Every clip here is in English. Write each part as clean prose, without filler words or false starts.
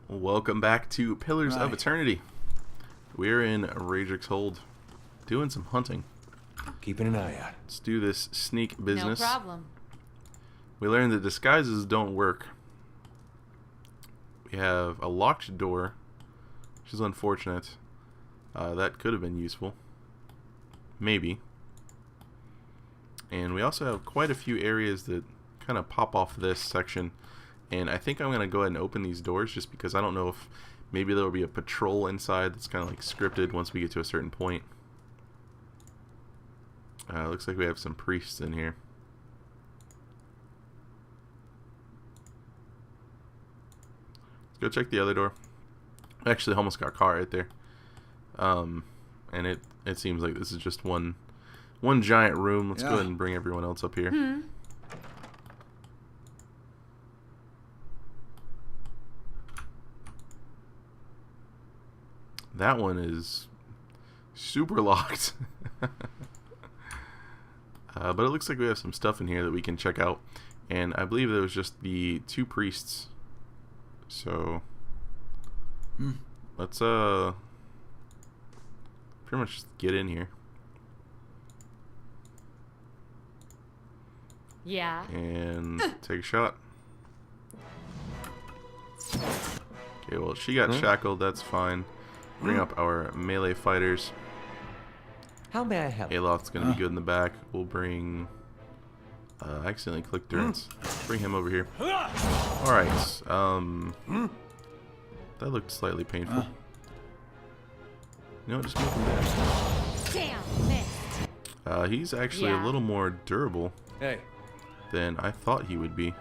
Welcome back to Pillars of Right. Eternity. We're in Raedric's hold, doing some hunting. Keeping an eye out. Let's do this sneak business. No problem. We learned that disguises don't work. We have a locked door, which is unfortunate. That could have been useful. Maybe. And we also have quite a few areas that kind of pop off this section. And I think I'm going to go ahead and open these doors just because I don't know if maybe there will be a patrol inside that's kind of like scripted once we get to a certain point. Looks like we have some priests in here. Let's go check the other door. I actually almost got caught right there. And it seems like this is just one giant room. Let's go ahead and bring everyone else up here. That one is super locked. But it looks like we have some stuff in here that we can check out. And I believe there was just the two priests. So let's pretty much just get in here. Yeah. And take a shot. Okay, well, she got shackled. That's fine. Bring up our melee fighters. How may I help? Aloth's going to be good in the back. We'll bring... I accidentally clicked Durance. Bring him over here. Alright. That looked slightly painful. You know what? Just move him down. Damn, missed. He's actually a little more durable than I thought he would be.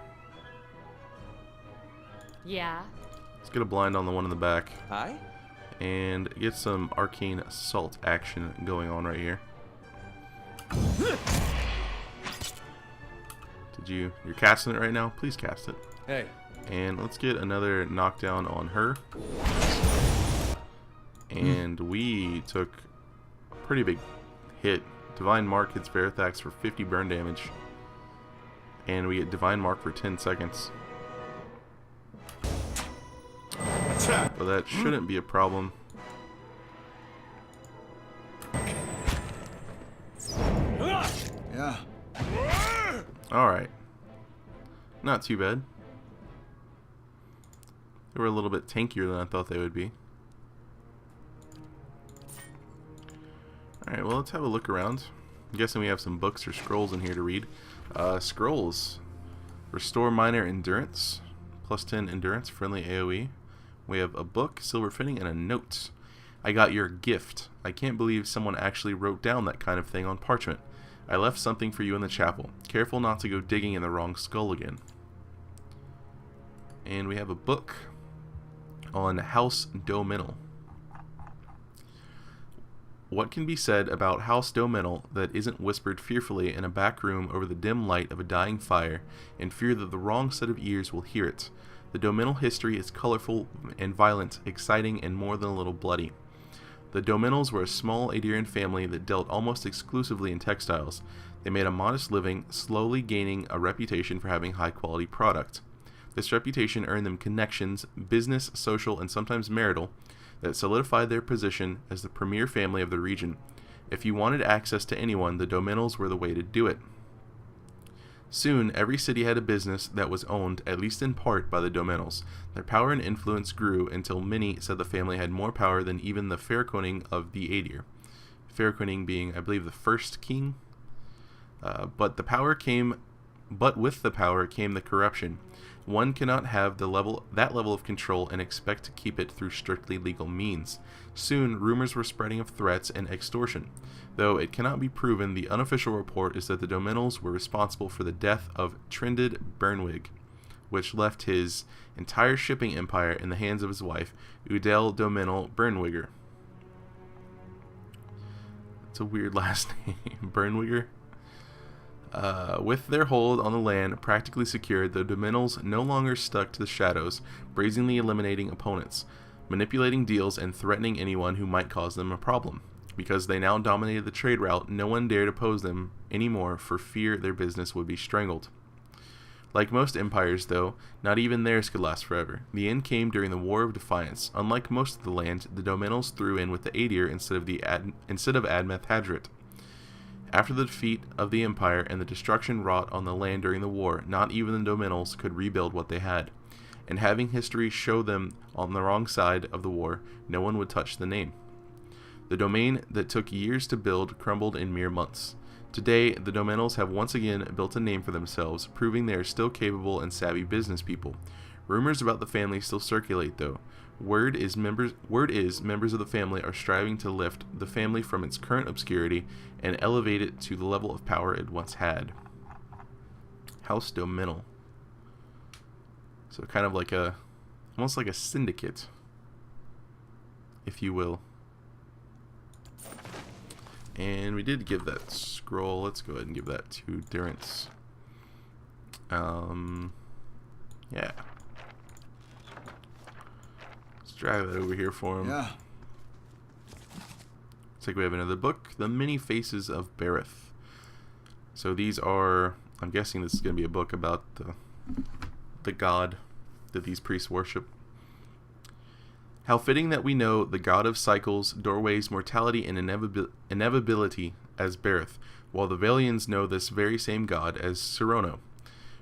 Yeah. Let's get a blind on the one in the back. Hi. And get some arcane assault action going on right here. You're casting it right now? Please cast it. Hey. And let's get another knockdown on her. And we took a pretty big hit. Divine Mark hits Verithax for 50 burn damage. And we get Divine Mark for 10 seconds. So that shouldn't be a problem. Yeah. Alright. Not too bad. They were a little bit tankier than I thought they would be. Alright, well, let's have a look around. I'm guessing we have some books or scrolls in here to read. Scrolls. Restore minor endurance. Plus 10 endurance, friendly AoE. We have a book, silver fitting, and a note. I got your gift. I can't believe someone actually wrote down that kind of thing on parchment. I left something for you in the chapel. Careful not to go digging in the wrong skull again. And we have a book on House Dominal. What can be said about House Dominal that isn't whispered fearfully in a back room over the dim light of a dying fire, in fear that the wrong set of ears will hear it? The Dominal history is colorful and violent, exciting, and more than a little bloody. The Dominals were a small Adirian family that dealt almost exclusively in textiles. They made a modest living, slowly gaining a reputation for having high-quality product. This reputation earned them connections, business, social, and sometimes marital, that solidified their position as the premier family of the region. If you wanted access to anyone, the Dominals were the way to do it. Soon, every city had a business that was owned, at least in part, by the Dominals. Their power and influence grew until many said the family had more power than even the Fairconing of the Aedir. Fairconing being, I believe, the first king. But with the power came the corruption. One cannot have that level of control and expect to keep it through strictly legal means. Soon, rumors were spreading of threats and extortion. Though it cannot be proven, the unofficial report is that the Dominals were responsible for the death of Trindid Bernwig, which left his entire shipping empire in the hands of his wife, Udel Dominal Bernwigger. That's a weird last name, Bernwigger. With their hold on the land practically secured, the Dominals no longer stuck to the shadows, brazenly eliminating opponents, manipulating deals, and threatening anyone who might cause them a problem. Because they now dominated the trade route, no one dared oppose them anymore for fear their business would be strangled. Like most empires, though, not even theirs could last forever. The end came during the War of Defiance. Unlike most of the land, the Dominals threw in with the Aedir instead of Admeth Hadrit. After the defeat of the Empire and the destruction wrought on the land during the war, not even the Dominals could rebuild what they had. And having history show them on the wrong side of the war, no one would touch the name. The domain that took years to build crumbled in mere months. Today, the Dominals have once again built a name for themselves, proving they are still capable and savvy business people. Rumors about the family still circulate, though. Word is members of the family are striving to lift the family from its current obscurity and elevate it to the level of power it once had. House Dominal. So kind of like almost like a syndicate, if you will. And we did give that scroll. Let's go ahead and give that to Durance. Yeah. Let's drag that over here for him. Yeah. Looks like we have another book, The Many Faces of Bereth. So these are, I'm guessing this is going to be a book about the god that these priests worship. How fitting that we know the god of cycles, doorways, mortality, and inevitability as Bereth, while the Valians know this very same god as Serono.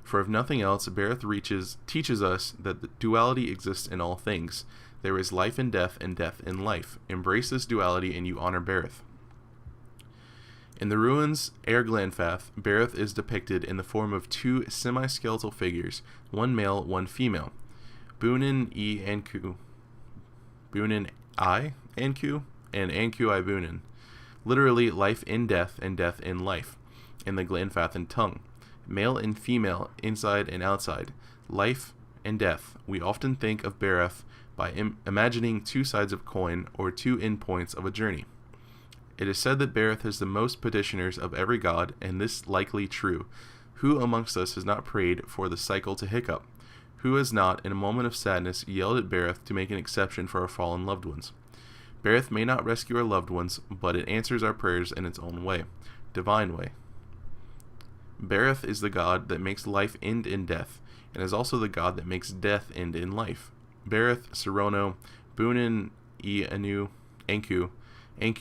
For if nothing else, Bereth teaches us that the duality exists in all things. There is life in death and death in life. Embrace this duality and you honor Bereth. In the ruins Glanfath, Bereth is depicted in the form of two semi-skeletal figures, one male, one female. Bunin I Anku, and Anku I Bunin. Literally, life in death and death in life, in the Glanfathan tongue. Male and female, inside and outside. Life and death. We often think of Bereth by imagining two sides of a coin or two endpoints of a journey. It is said that Bereth has the most petitioners of every god, and this likely true. Who amongst us has not prayed for the cycle to hiccup? Who has not, in a moment of sadness, yelled at Bereth to make an exception for our fallen loved ones? Bereth may not rescue our loved ones, but it answers our prayers in its own way. Divine way. Bereth is the god that makes life end in death, and is also the god that makes death end in life. Bereth, Serono, Bunin I Anu, Anku I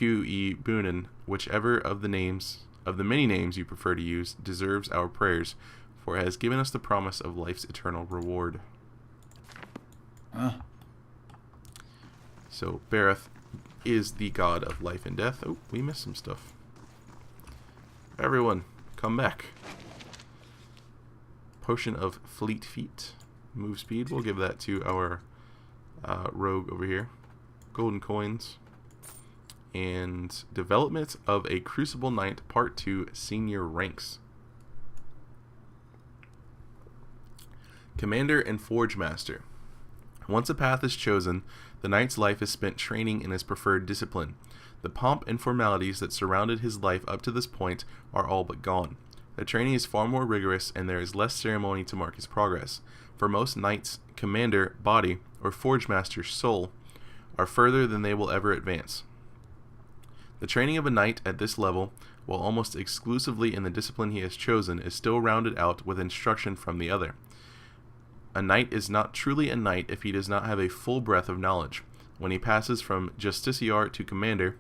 Bunin, whichever of the many names you prefer to use, deserves our prayers, for it has given us the promise of life's eternal reward. So Bereth is the god of life and death. Oh, we missed some stuff. Everyone, come back. Potion of Fleet Feet. Move speed. We'll give that to our rogue over here. Golden coins. And development of a Crucible Knight Part 2 Senior Ranks. Commander and Forge Master. Once a path is chosen, the knight's life is spent training in his preferred discipline. The pomp and formalities that surrounded his life up to this point are all but gone. The training is far more rigorous, and there is less ceremony to mark his progress. For most knights, commander, body, or forge master's soul are further than they will ever advance. The training of a knight at this level, while almost exclusively in the discipline he has chosen, is still rounded out with instruction from the other. A knight is not truly a knight if he does not have a full breadth of knowledge. When he passes from justiciar to commander,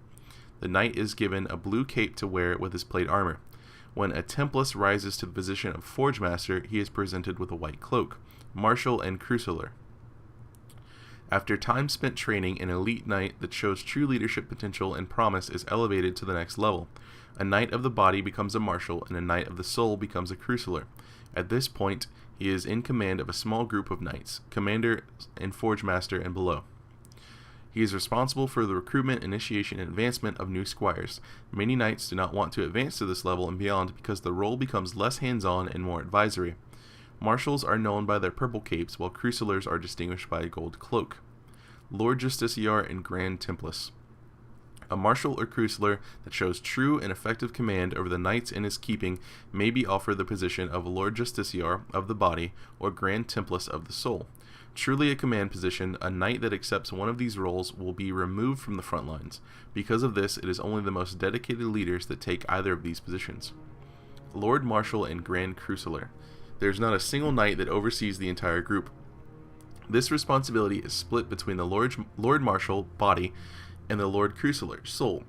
the knight is given a blue cape to wear with his plate armor. When a Templus rises to the position of Forge Master, he is presented with a white cloak, martial and cruciler. After time spent training, an elite knight that shows true leadership potential and promise is elevated to the next level. A knight of the body becomes a marshal, and a knight of the soul becomes a cruciler. At this point, he is in command of a small group of knights, commander and forge master and below. He is responsible for the recruitment, initiation, and advancement of new squires. Many knights do not want to advance to this level and beyond because the role becomes less hands-on and more advisory. Marshals are known by their purple capes, while crucilers are distinguished by a gold cloak. Lord Justiciar and Grand Templus. A marshal or cruciler that shows true and effective command over the knights in his keeping may be offered the position of Lord Justiciar of the body or Grand Templus of the soul. Truly a command position, a knight that accepts one of these roles will be removed from the front lines. Because of this, it is only the most dedicated leaders that take either of these positions. Lord Marshal and Grand Cruciler. There's not a single knight that oversees the entire group. This responsibility is split between the Lord Marshal, body, and the Lord Cruciler, soul.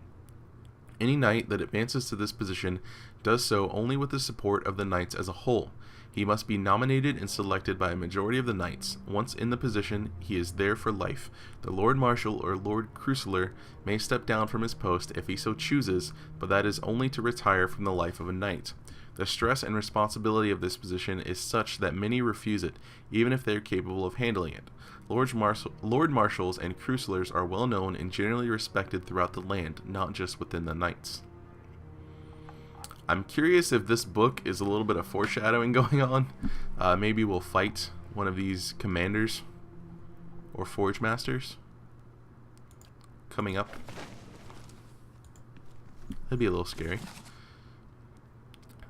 Any knight that advances to this position does so only with the support of the knights as a whole. He must be nominated and selected by a majority of the knights. Once in the position, he is there for life. The Lord Marshal or Lord Cruciler may step down from his post if he so chooses, but that is only to retire from the life of a knight. The stress and responsibility of this position is such that many refuse it, even if they are capable of handling it. Lord Marshals and Crucilers are well known and generally respected throughout the land, not just within the knights. I'm curious if this book is a little bit of foreshadowing going on. Maybe we'll fight one of these commanders or forge masters coming up. That'd be a little scary.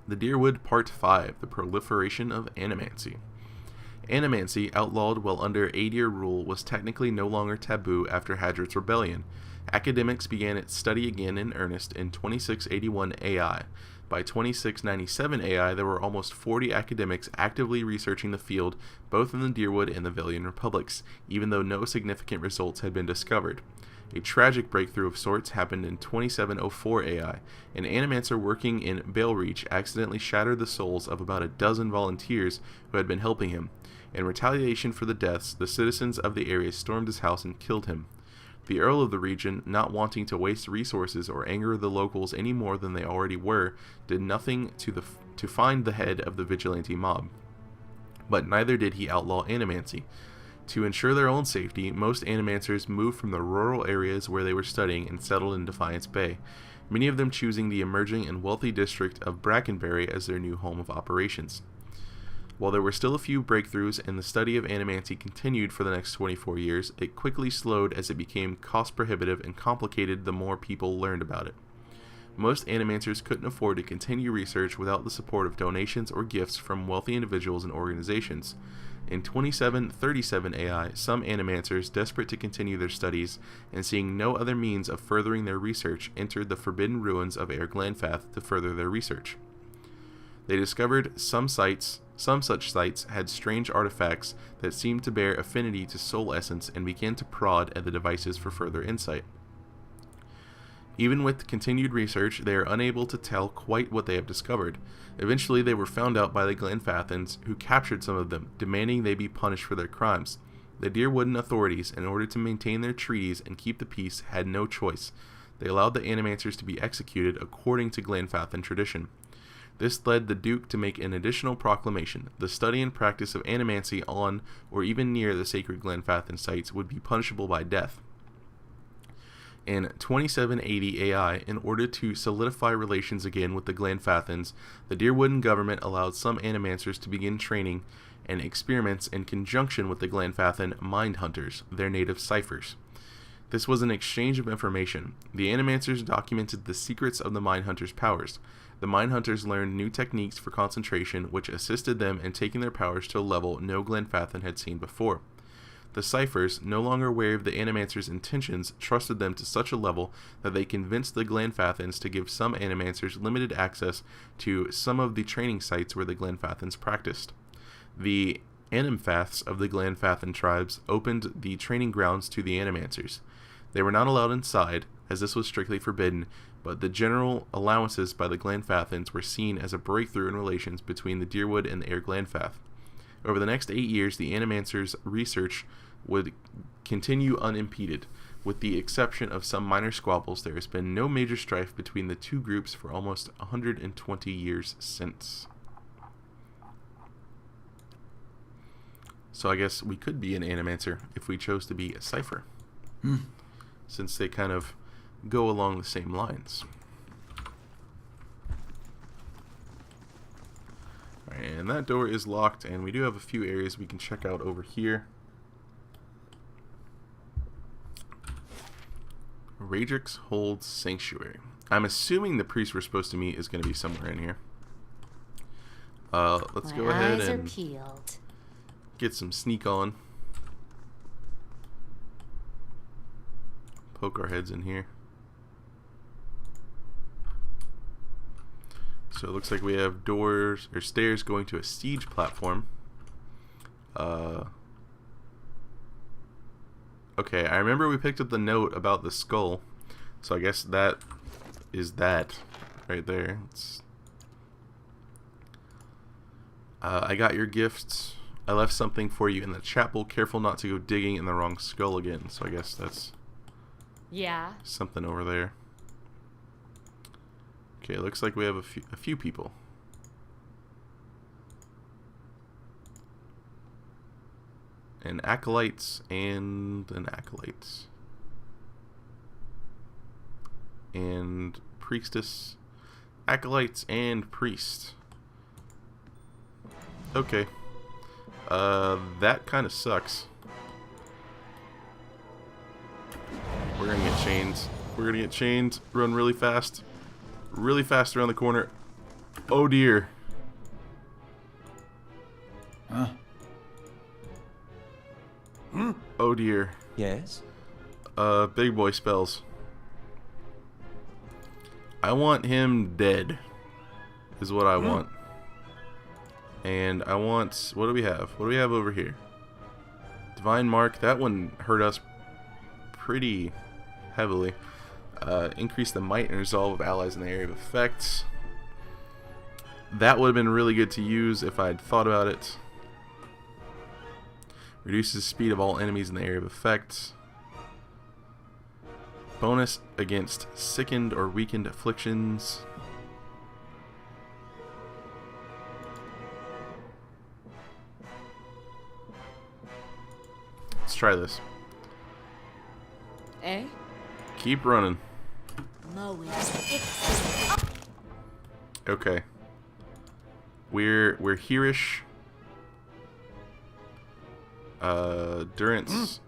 The Deerwood Part 5, The Proliferation of Animancy. Animancy, outlawed while under Aedir rule, was technically no longer taboo after Hadric's rebellion. Academics began its study again in earnest in 2681 AI. By 2697 AI, there were almost 40 academics actively researching the field, both in the Deerwood and the Vailian Republics, even though no significant results had been discovered. A tragic breakthrough of sorts happened in 2704 AI. An animancer working in Baelreach accidentally shattered the souls of about a dozen volunteers who had been helping him. In retaliation for the deaths, the citizens of the area stormed his house and killed him. The Earl of the region, not wanting to waste resources or anger the locals any more than they already were, did nothing to find the head of the vigilante mob. But neither did he outlaw animancy. To ensure their own safety, most animancers moved from the rural areas where they were studying and settled in Defiance Bay, many of them choosing the emerging and wealthy district of Brackenbury as their new home of operations. While there were still a few breakthroughs and the study of animancy continued for the next 24 years, it quickly slowed as it became cost prohibitive and complicated the more people learned about it. Most animancers couldn't afford to continue research without the support of donations or gifts from wealthy individuals and organizations. In 2737 AI, some animancers, desperate to continue their studies and seeing no other means of furthering their research, entered the forbidden ruins of Air Glanfath to further their research. They discovered some such sites had strange artifacts that seemed to bear affinity to soul essence and began to prod at the devices for further insight. Even with continued research, they are unable to tell quite what they have discovered. Eventually, they were found out by the Glenfathans, who captured some of them, demanding they be punished for their crimes. The Deerwooden authorities, in order to maintain their treaties and keep the peace, had no choice. They allowed the animancers to be executed according to Glenfathan tradition. This led the Duke to make an additional proclamation. The study and practice of animancy on or even near the sacred Glenfathan sites would be punishable by death. In 2780 AI, in order to solidify relations again with the Glenfathans, the Deerwooden government allowed some animancers to begin training and experiments in conjunction with the Glenfathan mind hunters, their native ciphers. This was an exchange of information. The animancers documented the secrets of the mind hunters' powers. The mind hunters learned new techniques for concentration, which assisted them in taking their powers to a level no Glenfathan had seen before. The ciphers, no longer aware of the animancers' intentions, trusted them to such a level that they convinced the Glenfathans to give some animancers limited access to some of the training sites where the Glenfathans practiced. The Animfaths of the Glenfathan tribes opened the training grounds to the animancers. They were not allowed inside, as this was strictly forbidden, but the general allowances by the Glenfathans were seen as a breakthrough in relations between the Deerwood and the Air Glenfath. Over the next 8 years, the animancers' research would continue unimpeded. With the exception of some minor squabbles, there has been no major strife between the two groups for almost 120 years since. So I guess we could be an animancer if we chose to be a cipher, since they kind of go along the same lines. Alright, and that door is locked, and we do have a few areas we can check out over here. Raedric's Hold Sanctuary. I'm assuming the priest we're supposed to meet is going to be somewhere in here. Let's go ahead and get some sneak on. Poke our heads in here. So So it looks like we have doors or stairs going to a siege platform. Okay, I remember we picked up the note about the skull. So I guess that is that right there. I got your gifts. I left something for you in the chapel. Careful not to go digging in the wrong skull again. So I guess that's something over there. Okay, it looks like we have a few people. And acolytes and an acolyte. And priestess. Acolytes and priest. Okay. That kind of sucks. We're gonna get chained. We're gonna get chained. Run really fast. Really fast around the corner. Oh dear. Huh? Oh dear. Yes? Big boy spells. I want him dead. Is what I want. And I want... What do we have? What do we have over here? Divine Mark. That one hurt us pretty heavily. Increase the might and resolve of allies in the area of effects. That would have been really good to use if I'd thought about it. Reduces speed of all enemies in the area of effect. Bonus against sickened or weakened afflictions. Let's try this. Keep running. Okay. We're here-ish. Durance.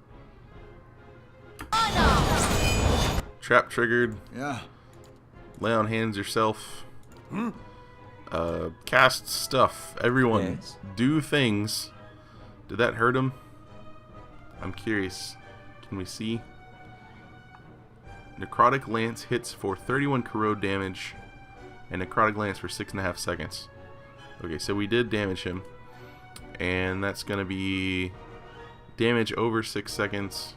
Trap triggered. Yeah. Lay on hands yourself. Cast stuff. Everyone, Yes. do things. Did that hurt him? I'm curious. Can we see? Necrotic Lance hits for 31 corrode damage, and Necrotic Lance for 6.5 seconds. Okay, so we did damage him, and that's gonna be damage over 6 seconds.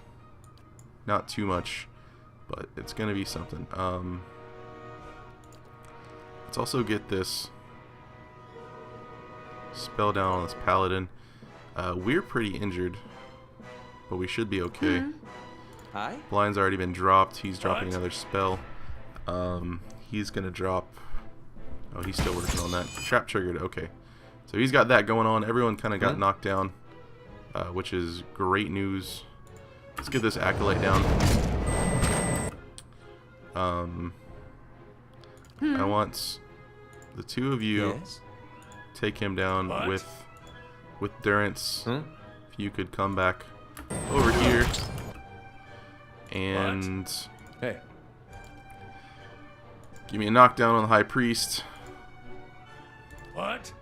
Not too much, but it's gonna be something. Let's also get this spell down on this paladin. We're pretty injured, but we should be okay. Hi? Blind's already been dropped. He's dropping another spell. He's gonna drop... Oh, he's still working on that. Trap triggered. Okay. So he's got that going on. Everyone kind of got knocked down, which is great news. Let's get this acolyte down. I want the two of you take him down with Durance. If you could come back over here and give me a knockdown on the High Priest. What?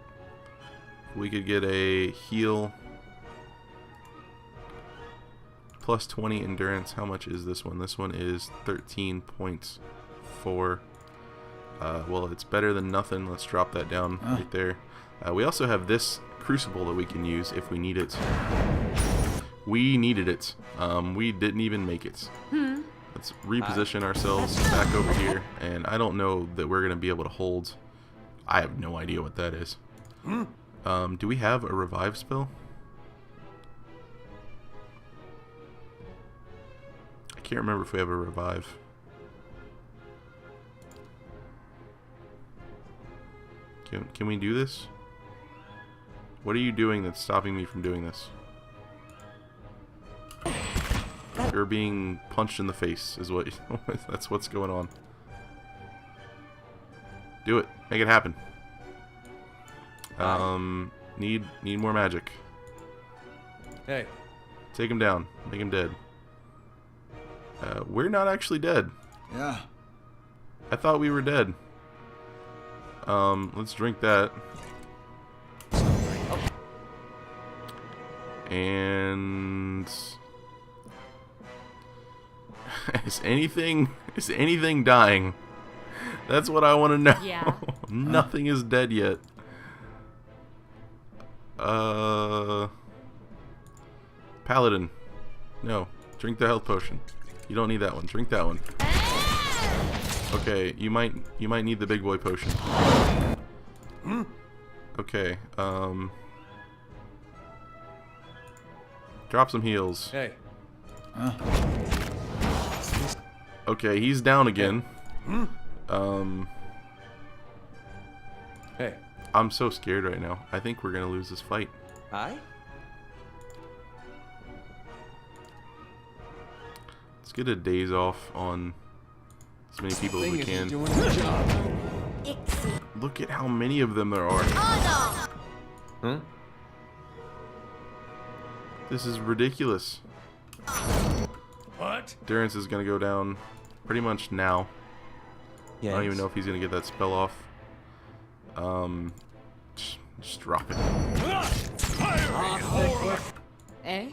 We could get a heal. Plus 20 endurance. How much is this one? This one is 13.4. Well, it's better than nothing. Let's drop that down right there. We also have this crucible that we can use if we need it. We needed it. We didn't even make it. Let's reposition ourselves back over here. And I don't know that we're going to be able to hold. I have no idea what that is. Do we have a revive spell? I can't remember if we have a revive. Can we do this? What are you doing that's stopping me from doing this? You're being punched in the face is what that's what's going on. Do it. Make it happen. Need more magic. Hey. Take him down. Make him dead. We're not actually dead. Yeah. I thought we were dead. Let's drink that. And is anything dying? That's what I want to know. Yeah. Nothing is dead yet. Paladin. No. Drink the health potion. You don't need that one. Drink that one. Okay, you might need the big boy potion. Okay, drop some heals. Hey. Okay, he's down again. Hey. I'm so scared right now. I think we're gonna lose this fight. Aye? Let's get a daze off on as many people as we can. Doing the job. Look at how many of them there are. Huh? This is ridiculous. What? Durance is gonna go down pretty much now. Yes. I don't even know if he's gonna get that spell off. Just drop it. Eh?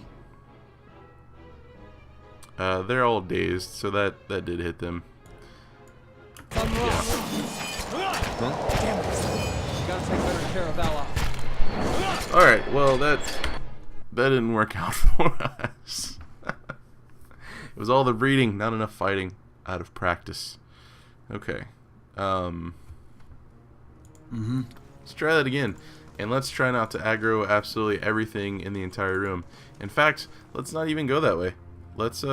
They're all dazed, so that did hit them. Yeah. Gotta take better care of Ella. All right. Well, that didn't work out for us. It was all the breeding, not enough fighting out of practice. Okay. Let's try that again. And let's try not to aggro absolutely everything in the entire room. In fact, let's not even go that way. Let's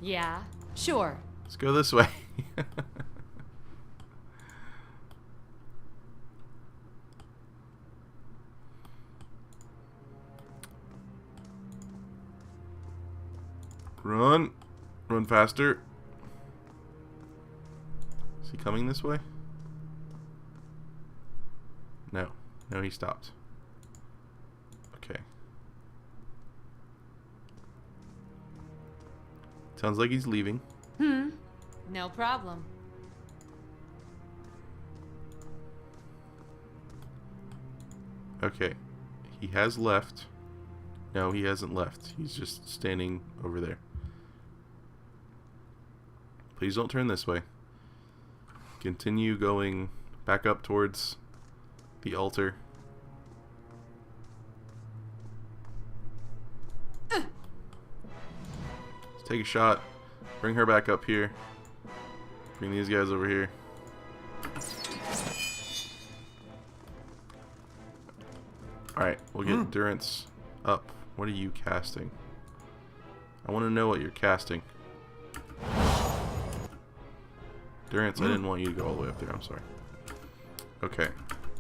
Yeah, sure. let's go this way. Run. Run faster. Is he coming this way? No. No, he stopped. Okay. Sounds like he's leaving. No problem. Okay. He has left. No, he hasn't left. He's just standing over there. Please don't turn this way. Continue going back up towards the altar. Let's take a shot. Bring her back up here. Bring these guys over here. Alright, we'll get Durance up. What are you casting? I want to know what you're casting. Durance, I didn't want you to go all the way up there. I'm sorry. Okay.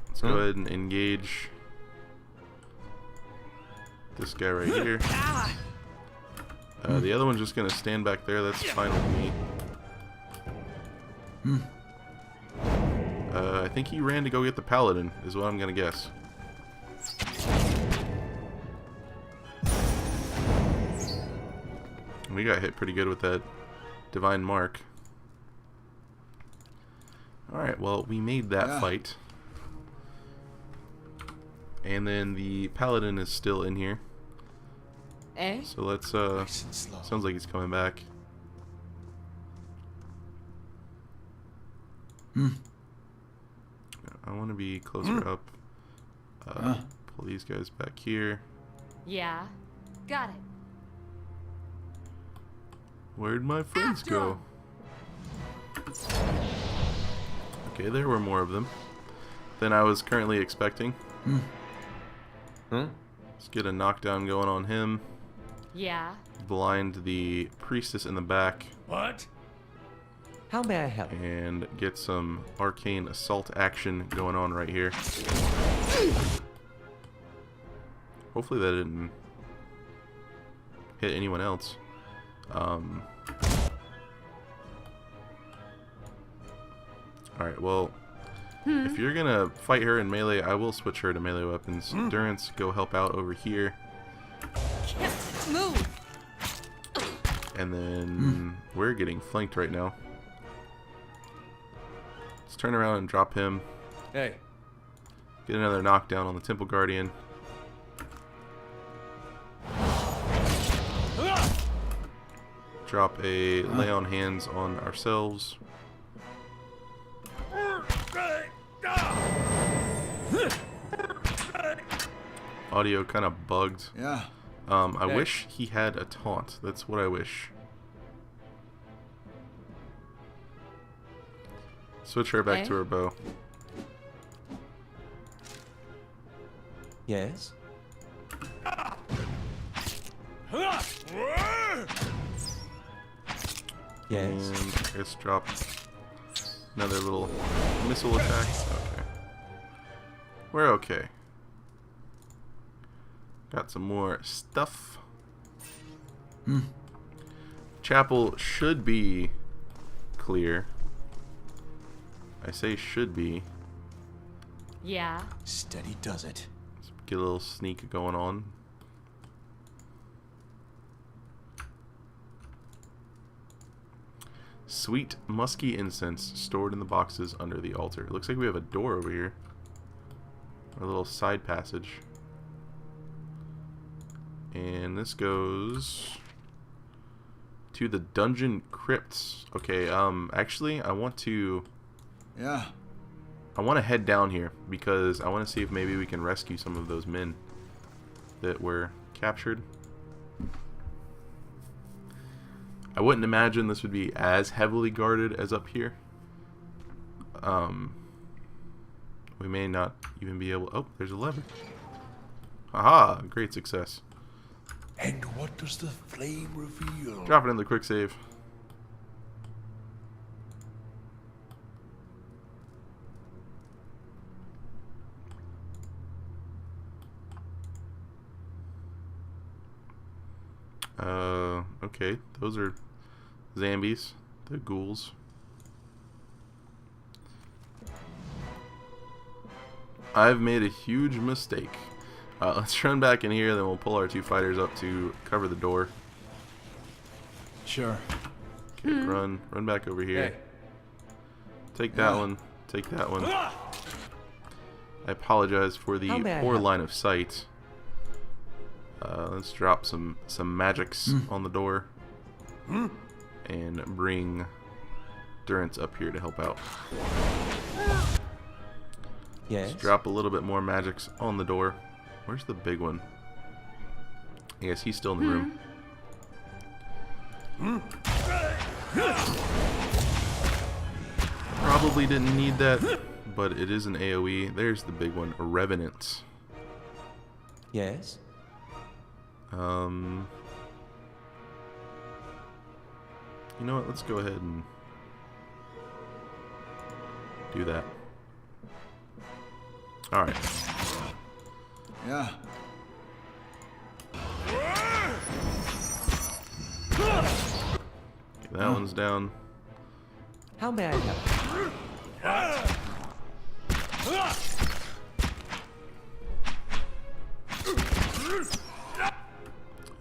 Let's go ahead and engage this guy right here. The other one's just going to stand back there. That's fine with me. I think he ran to go get the paladin, is what I'm going to guess. We got hit pretty good with that divine mark. Alright, well, we made that fight. And then the paladin is still in here. Eh? So let's, sounds like he's coming back. I want to be closer up. Pull these guys back here. Yeah, got it. Where'd my friends go? Okay, there were more of them than I was currently expecting. Let's get a knockdown going on him. Yeah. Blind the priestess in the back. What? How may I help? And get some arcane assault action going on right here. Hopefully that didn't hit anyone else. Alright, well, if you're gonna fight her in melee, I will switch her to melee weapons. Durance, go help out over here. Move. And then we're getting flanked right now. Let's turn around and drop him. Hey. Get another knockdown on the Temple Guardian. Drop a lay on hands on ourselves. audio kind of bugged. Yeah. I Hey. wish he had a taunt. That's what I wish. Switch her back Hey. to her bow. Yes? Yes. And I guess drop another little missile attack. Okay. We're okay. Got some more stuff. Chapel should be clear. I say should be. Yeah. Steady does it. Let's get a little sneak going on. Sweet musky incense stored in the boxes under the altar. Looks like we have a door over here. A little side passage. And this goes to the dungeon crypts. Okay, actually I want to Yeah. head down here because I want to see if maybe we can rescue some of those men that were captured. I wouldn't imagine this would be as heavily guarded as up here. We may not even be able... Oh, there's a lever. Aha! Great success. And what does the flame reveal? Drop it in the quick save. Okay, those are zombies, the ghouls. I've made a huge mistake. Let's run back in here, then we'll pull our two fighters up to cover the door. Sure. Okay, run back over here. Hey. Take that one, take that one. I apologize for the How may I poor help? line of sight. Let's drop some magics on the door and bring Durance up here to help out. Yes? Let's drop a little bit more magics on the door. Where's the big one? I guess he's still in the room. Probably didn't need that, but it is an AoE. There's the big one, a Revenant. Yes? You know what? Let's go ahead and do that. Alright. Yeah. Okay, that one's down. How may I help?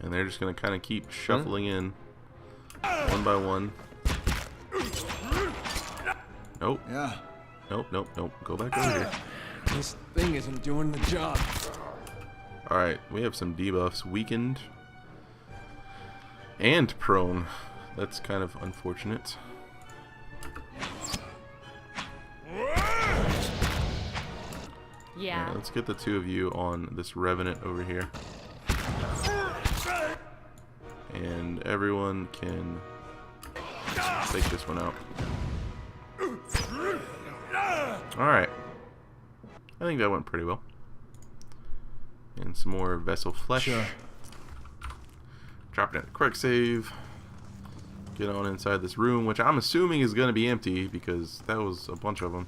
And they're just going to kind of keep shuffling in one by one. Nope. Yeah. Nope, nope, nope. Go back over here. This thing isn't doing the job. Alright, we have some debuffs. Weakened. And prone. That's kind of unfortunate. Yeah. Alright, let's get the two of you on this Revenant over here. And everyone can take this one out. Alright. I think that went pretty well. And some more Vessel Flesh. Sure. Drop it in the quick save. Get on inside this room, which I'm assuming is going to be empty because that was a bunch of them.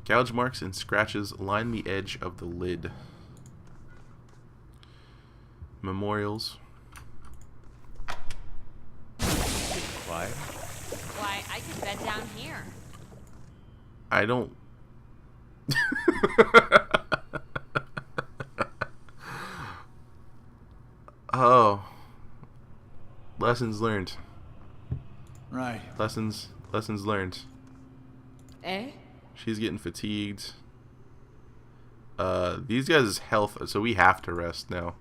Gouge marks and scratches line the edge of the lid. Memorials. Why? Why, I could bed down here. I don't... Oh. Lessons learned. Right. Lessons learned. Eh? She's getting fatigued. These guys' health, so we have to rest now.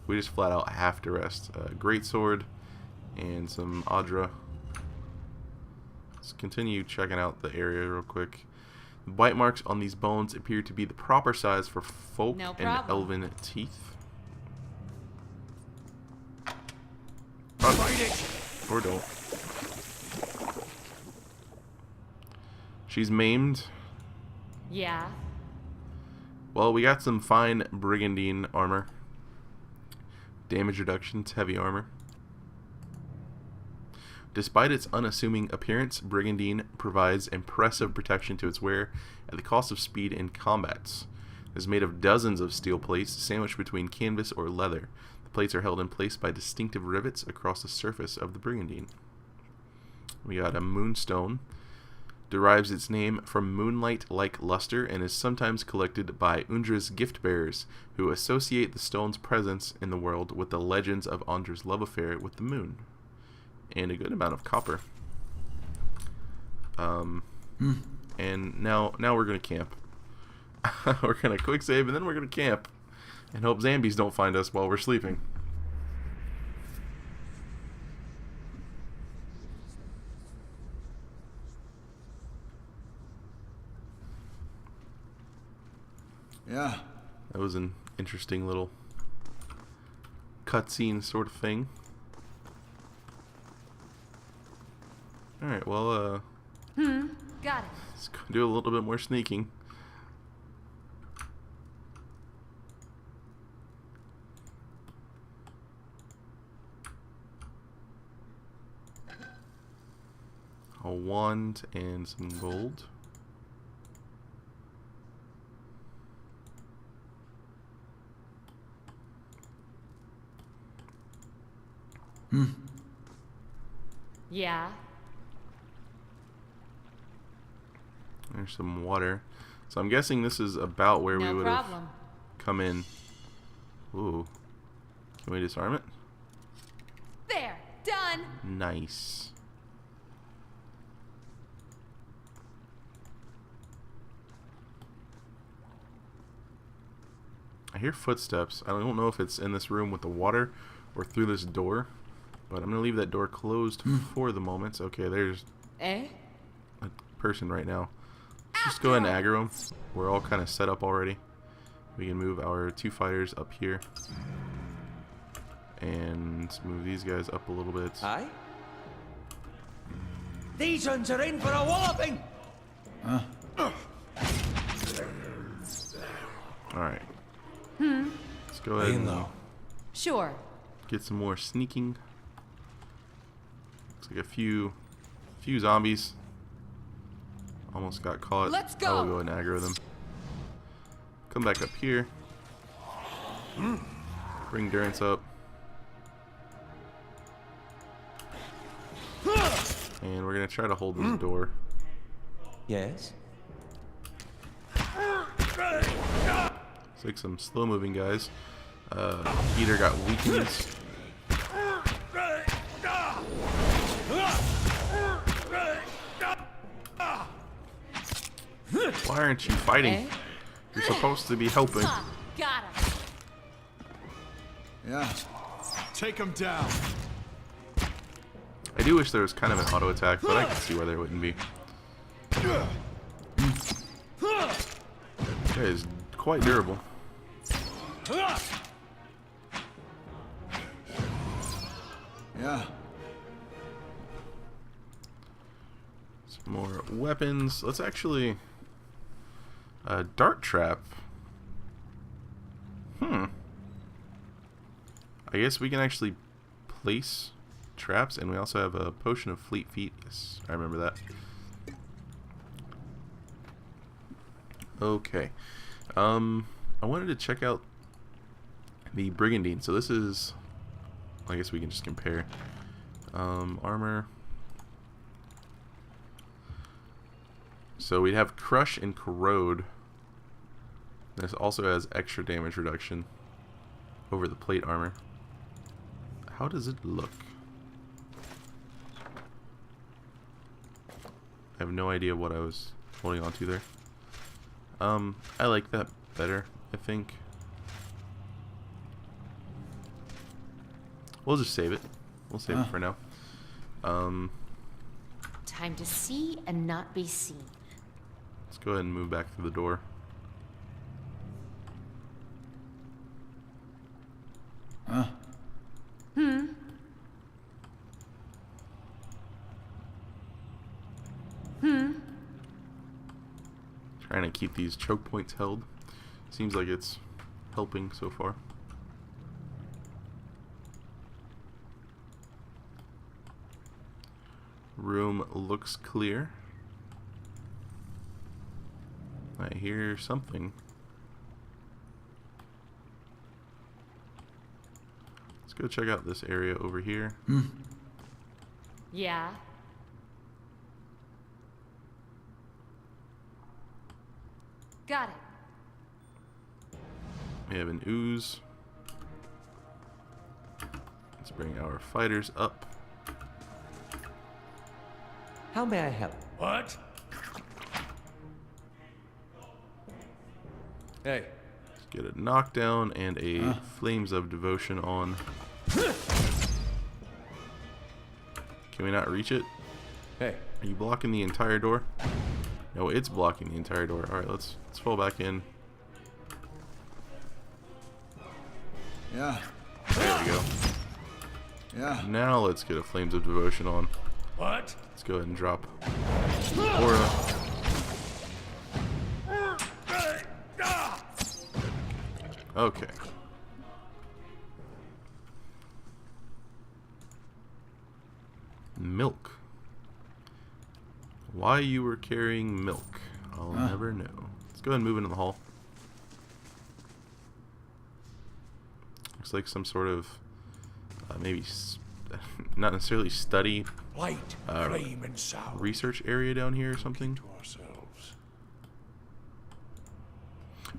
We just flat out have to rest. Great sword and some Audra. Let's continue checking out the area real quick. Bite marks on these bones appear to be the proper size for folk No and problem. elven teeth. Fight it! Or don't. She's maimed. Yeah. Well, we got some fine brigandine armor. Damage reduction to heavy armor. Despite its unassuming appearance, brigandine provides impressive protection to its wearer at the cost of speed in combats. It is made of dozens of steel plates sandwiched between canvas or leather. The plates are held in place by distinctive rivets across the surface of the brigandine. We got a moonstone. Derives its name from moonlight-like luster and is sometimes collected by Undra's gift-bearers, who associate the stone's presence in the world with the legends of Undra's love affair with the moon. And a good amount of copper. And now we're gonna camp. We're gonna quick save and then we're gonna camp, and hope zombies don't find us while we're sleeping. Yeah. That was an interesting little cutscene sort of thing. Alright, well, Got it. let's go do a little bit more sneaking. A wand and some gold. Yeah. There's some water. So I'm guessing this is about where we No would have problem. come in. Ooh. Can we disarm it? There. Done. Nice. I hear footsteps. I don't know if it's in this room with the water or through this door, but I'm going to leave that door closed for the moment. Okay, there's Eh? a person right now. Let's just go ahead and aggro him. We're all kind of set up already. We can move our 2 fighters up here. And move these guys up a little bit. Aye? These ones are in for a walloping! Alright. Let's go ahead and Sure. get some more sneaking. Looks like a few zombies. Almost got caught. Let's I will go. go ahead and aggro them. Come back up here. Bring Durance up. And we're going to try to hold this door. Yes? It's like some slow moving guys. Peter got weakness. Why aren't you fighting? Eh? You're supposed to be helping. Ha! Got him. Yeah. Take him down. I do wish there was kind of an auto attack, but I can see why there wouldn't be. That is quite durable. Yeah. Some more weapons. Let's actually... dart trap. I guess we can actually place traps, and we also have a potion of fleet feet. Yes, I remember that. Okay. I wanted to check out the brigandine. So this is... I guess we can just compare. Armor. So we'd have crush and corrode. This also has extra damage reduction over the plate armor. How does it look? I have no idea what I was holding on to there. I like that better, I think. We'll just save it. We'll save it for now. Time to see and not be seen. Let's go ahead and move back through the door. Huh? Trying to keep these choke points held. Seems like it's helping so far. Room looks clear. I hear something. Let's go check out this area over here. Yeah. Got it. We have an ooze. Let's bring our fighters up. How may I help? What? Hey. Let's get a knockdown and a Flames of Devotion on. Can we not reach it? Hey. Are you blocking the entire door? No, it's blocking the entire door. Alright, let's fall back in. Yeah. There we go. Yeah. Now let's get a Flames of Devotion on. What? Let's go ahead and drop Aura. Okay. Milk. Why you were carrying milk, I'll never know. Let's go ahead and move into the hall. Looks like some sort of maybe not necessarily study, Light, flame, and sound. research area down here or something. To ourselves.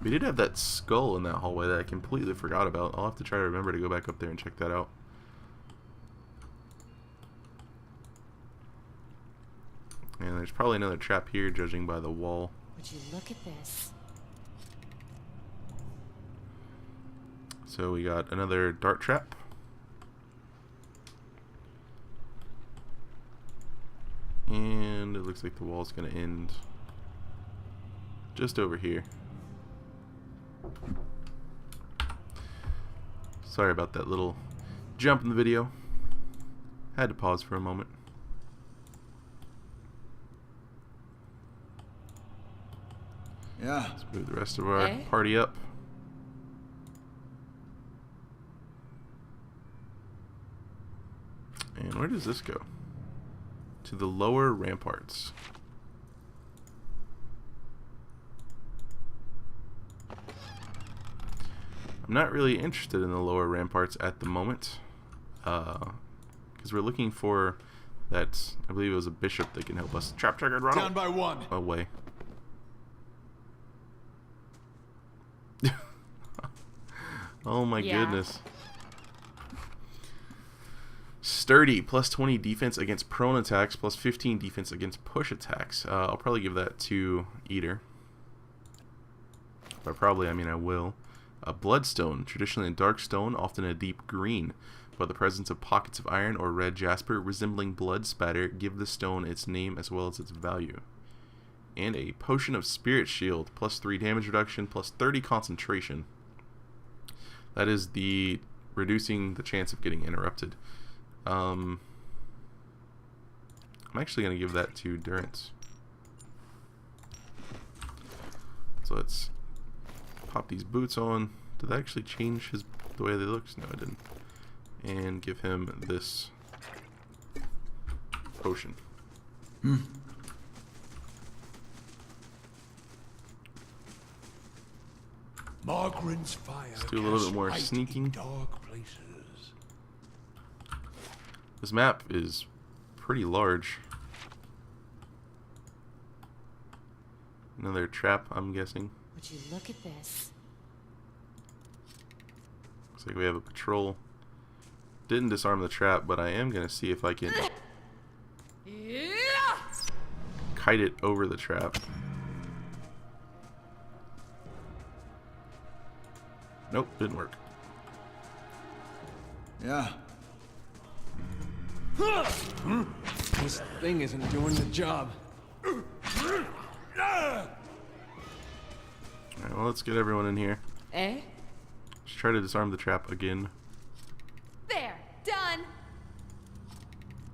We did have that skull in that hallway that I completely forgot about. I'll have to try to remember to go back up there and check that out. And there's probably another trap here, judging by the wall. Would you look at this? So we got another dart trap. And it looks like the wall's going to end just over here. Sorry about that little jump in the video. Had to pause for a moment. Yeah. Let's move the rest of our Hey. party up. And where does this go? To the lower ramparts. I'm not really interested in the lower ramparts at the moment, because we're looking for that. I believe it was a bishop that can help us trap triggered run Down by one. away. Oh my Yeah. goodness. Sturdy, plus 20 defense against prone attacks, plus 15 defense against push attacks. I'll probably give that to Eater. By probably, I mean I will. Bloodstone, traditionally a dark stone, often a deep green. By the presence of pockets of iron or red jasper resembling blood spatter, give the stone its name as well as its value. And a potion of spirit shield, plus 3 damage reduction, plus 30 concentration. That is the reducing the chance of getting interrupted. I'm actually going to give that to Durance. So let's pop these boots on. Did that actually change the way they look? No, it didn't. And give him this potion. Margaren's fire. Let's do a little casts bit more light in sneaking. Dark places. This map is pretty large. Another trap, I'm guessing. Would you look at this? Looks like we have a patrol. Didn't disarm the trap, but I am going to see if I can kite it over the trap. Nope, didn't work. Yeah. This thing isn't doing the job. Alright, well, let's get everyone in here. Eh? Let's try to disarm the trap again. There. Done.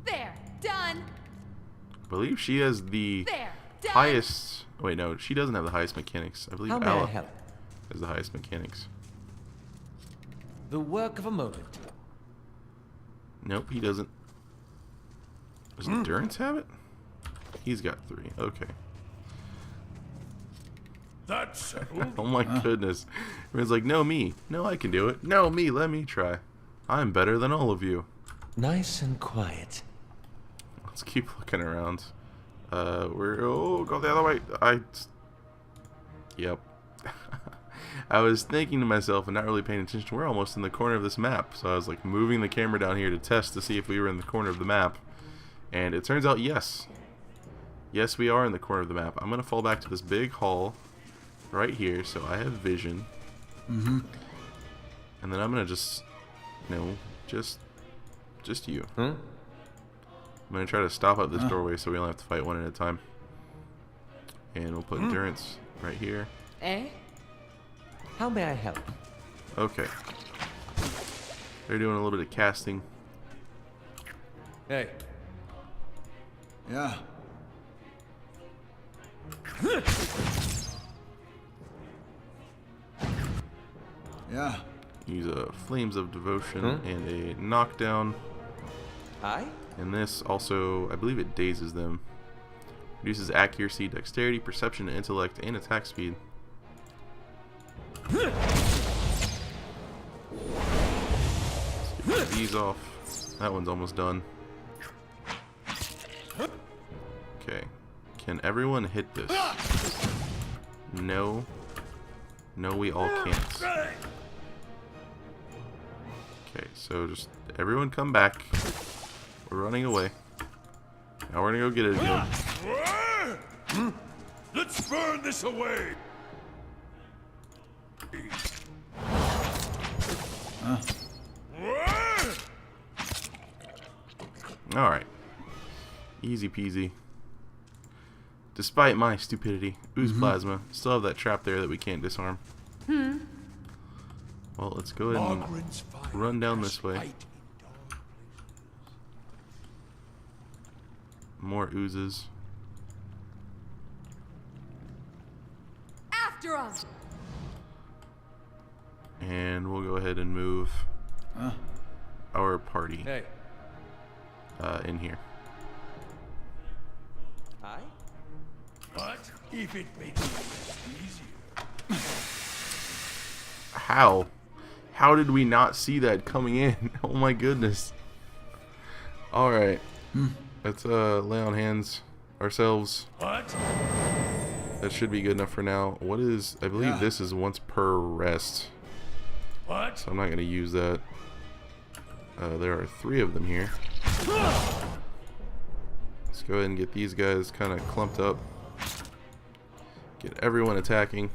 There. Done. I believe she has the There. Done. highest... Wait, no, she doesn't have the highest mechanics. I believe How may I Allah help? has the highest mechanics. The work of a moment. Nope, he doesn't. Does Endurance have it? He's got 3. Okay. That's settled. Oh my goodness. Everyone's like, no, me. No, I can do it. No, me. Let me try. I'm better than all of you. Nice and quiet. Let's keep looking around. Oh, go the other way. Yep. I was thinking to myself and not really paying attention. We're almost in the corner of this map. So I was like moving the camera down here to test to see if we were in the corner of the map. And it turns out, yes. Yes, we are in the corner of the map. I'm going to fall back to this big hall right here so I have vision. Mm-hmm. And then I'm going to just, no, just you. Hmm? I'm going to try to stop up this doorway so we only have to fight one at a time. And we'll put Endurance right here. Eh? How may I help? Okay. They're doing a little bit of casting. Hey. Yeah. Yeah. Use a Flames of Devotion and a Knockdown. Aye? And this also, I believe it dazes them. Reduces accuracy, dexterity, perception, intellect, and attack speed. Let's get these off. That one's almost done. Okay. Can everyone hit this? No. No, we all can't. Okay, so just everyone come back. We're running away. Now we're gonna go get it again. Let's burn this away. Alright. Easy peasy. Despite my stupidity, ooze plasma. Still have that trap there that we can't disarm. Well, let's go ahead and Margaret's fire run down this has way. light in dark More oozes. After him. And we'll go ahead and move our party Hey. in here. Aye? But if it makes it easier. How? How did we not see that coming in? Oh my goodness. Alright. Let's lay on hands ourselves. What? That should be good enough for now. What is... I believe Yeah. this is once per rest. What? So I'm not going to use that. There are 3 of them here. Let's go ahead and get these guys kind of clumped up. Get everyone attacking.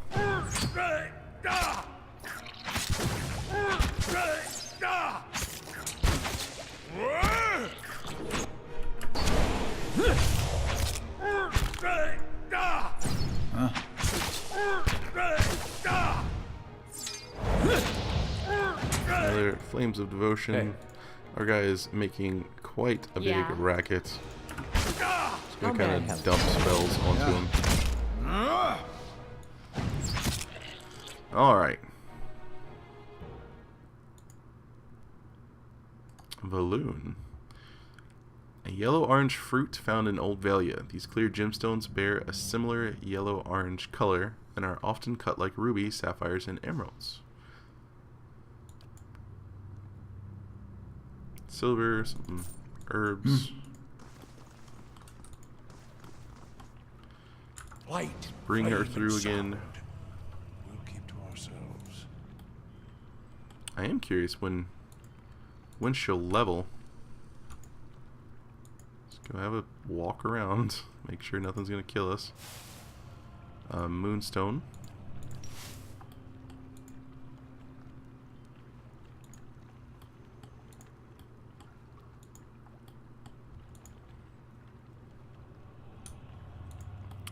Another Flames of Devotion. Hey. Our guy is making quite a big Yeah. racket. Just How gonna may I kind help? of dump spells onto him. Alright. Balloon. A yellow-orange fruit found in Old Valia. These clear gemstones bear a similar yellow-orange color and are often cut like rubies, sapphires, and emeralds. Silver, some herbs. Light. Bring her flame, through and again. sound. We'll keep to ourselves. I am curious when she'll level. Let's go have a walk around. Make sure nothing's gonna kill us. Moonstone.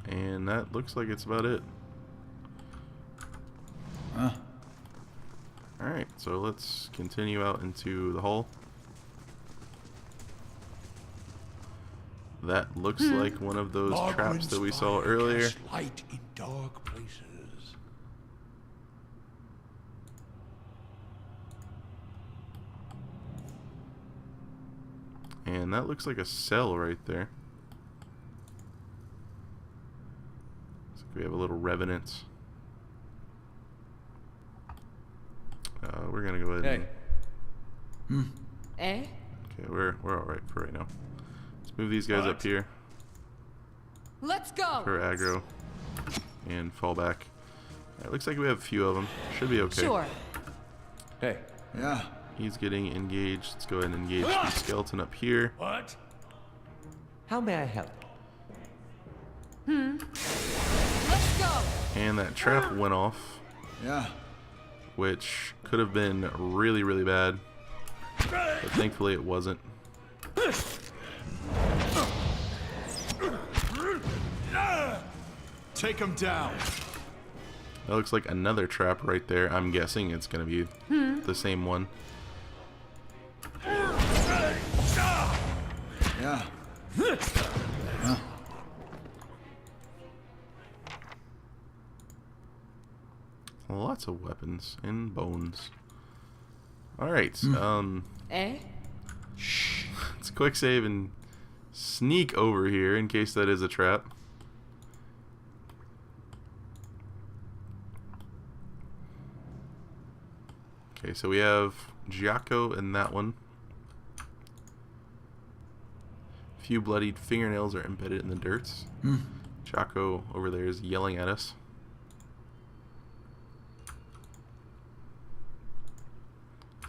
And that looks like it's about it. So let's continue out into the hall. That looks like one of those traps that we saw earlier. Cast light in dark places. And that looks like a cell right there. So we have a little revenant. We're gonna go ahead and... Hey. Eh? Okay, we're alright for right now. Let's move these guys up here Let's go! for aggro and fall back. It looks like we have a few of them. Should be okay. Sure. Hey. Yeah. He's getting engaged. Let's go ahead and engage the skeleton up here. What? How may I help? Let's go! And that trap went off, Yeah. which could have been really, really bad. But thankfully it wasn't. Take him down. That looks like another trap right there. I'm guessing it's going to be the same one. Yeah. Lots of weapons and bones. Alright, Eh? let's quick save and sneak over here in case that is a trap. Okay, so we have Giaco in that one. A few bloodied fingernails are embedded in the dirt. Giaco over there is yelling at us.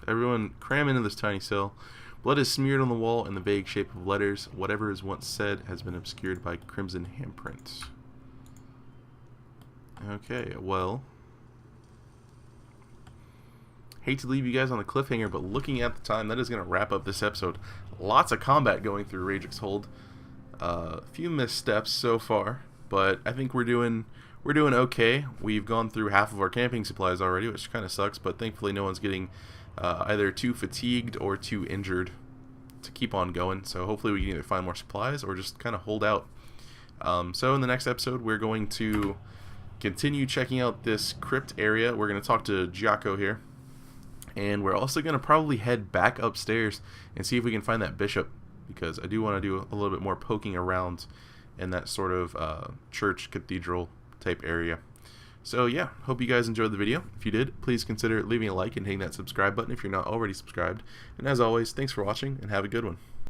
Everyone cram into this tiny cell. Blood is smeared on the wall in the vague shape of letters. Whatever is once said has been obscured by crimson handprints. Okay, well, hate to leave you guys on the cliffhanger, but looking at the time, that is going to wrap up this episode. Lots of combat going through Raedric's Hold. A few missteps so far, but I think we're doing okay. We've gone through half of our camping supplies already, which kind of sucks, but thankfully no one's getting either too fatigued or too injured to keep on going. So hopefully we can either find more supplies or just kind of hold out. So in the next episode, we're going to continue checking out this crypt area. We're going to talk to Giaco here. And we're also going to probably head back upstairs and see if we can find that bishop, because I do want to do a little bit more poking around in that sort of church cathedral type area. So yeah, hope you guys enjoyed the video. If you did, please consider leaving a like and hitting that subscribe button if you're not already subscribed. And as always, thanks for watching and have a good one.